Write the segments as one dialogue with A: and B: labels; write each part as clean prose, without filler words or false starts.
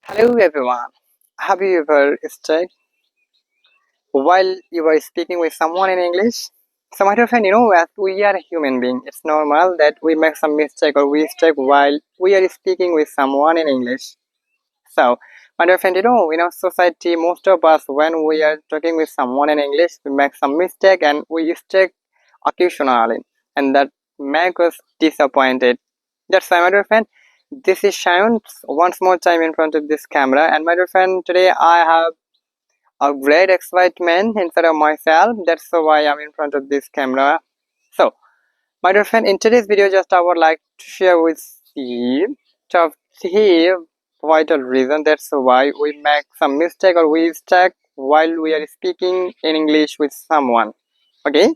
A: Hello everyone. Have you ever stuck while you are speaking with someone in English? So my dear friend, as we are a human being, it's normal that we make some mistake or we stuck while we are speaking with someone in English. So my dear friend, in our society, most of us, when we are talking with someone in English, we make some mistake and we stuck occasionally, and that make us disappointed. That's why, my dear friend, this is Shayon once more time in front of this camera, and my dear friend, today I have a great excitement inside of myself. That's why I'm in front of this camera. So, my dear friend, in today's video, just I would like to share with you top three vital reason. That's why we make some mistake or we stuck while we are speaking in English with someone. Okay,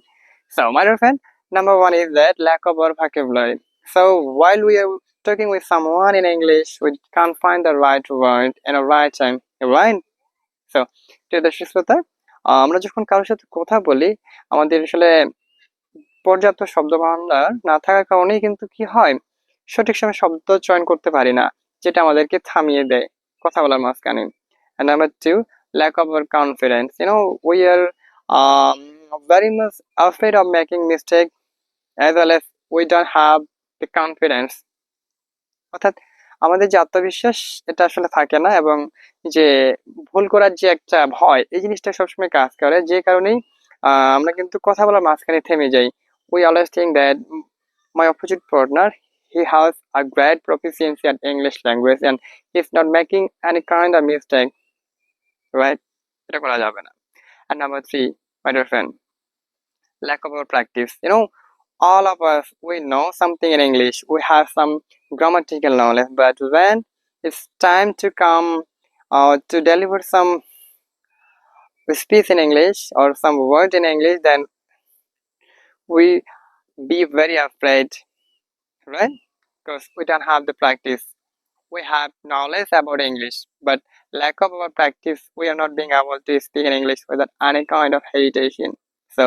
A: so my dear friend, number one is that lack of our vocabulary. So while we are talking with someone in English, we can't find the right word in a right time, right? So, প্রিয় দর্শক শ্রোতা, আমরা যখন কারোর সাথে কথা বলি, আমাদের আসলে পর্যাপ্ত শব্দ ভান্ডার না থাকার কারণেই কিন্তু কি হয়, সঠিক সময়ে শব্দ চয়ন করতে পারি না, যেটা আমাদেরকে থামিয়ে দেয় কথা বলার মাঝখানে। And number two, lack of our confidence. We are um, very much afraid of making mistake, as well as we don't have the confidence. অর্থাৎ আমাদের যে আত্মবিশ্বাস, এটা আসলে থাকে না, এবং যে ভুল করার যে একটা ভয়, এই জিনিসটা সবসময় কাজ করে, যে কারণেই আমরা কিন্তু কথা বলার মাঝখানে থেমে যাই। We always think that my opposite partner, he has a great proficiency at English language and he's not making any kind of mistake, right? এটা করা যাবে না। And number three, my dear friend, lack of our practice. All of us, we know something in English, we have some grammatical knowledge, but when it's time to come to deliver some speech in English or some word in English, then we be very afraid, right? Because we don't have the practice. We have knowledge about English, but lack of our practice, we are not being able to speak in English without any kind of hesitation. So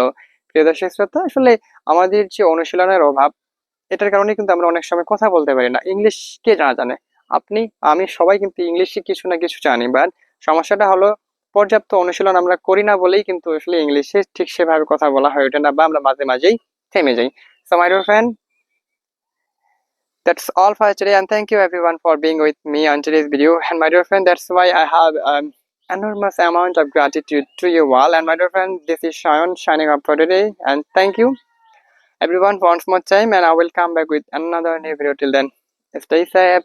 A: প্রিয় দর্শক শ্রোতা, আসলে আমাদের যে অনুশীলনের অভাব, এটার কারণে কিন্তু আমরা অনেক সময় কথা বলতে পারি না। ইংলিশ কে না জানে? আপনি, আমি, সবাই কিন্তু ইংলিশে কিছু না কিছু জানি, বাট সমস্যাটা হলো পর্যাপ্ত অনুশীলন আমরা করি না বলেই কিন্তু আসলে ইংলিশে ঠিক সেভাবে কথা বলা হয়ে ওঠে না, বা আমরা মাঝে মাঝেই থেমে যাই। So my dear friend, that's all for today, and thank you everyone for being with me on today's video. And my dear friend, that's why I have enormous amount of gratitude to you all. And my dear friend, this is Shayon signing up for today, and thank you everyone once more time, and I will come back with another new video. Till then, stay safe,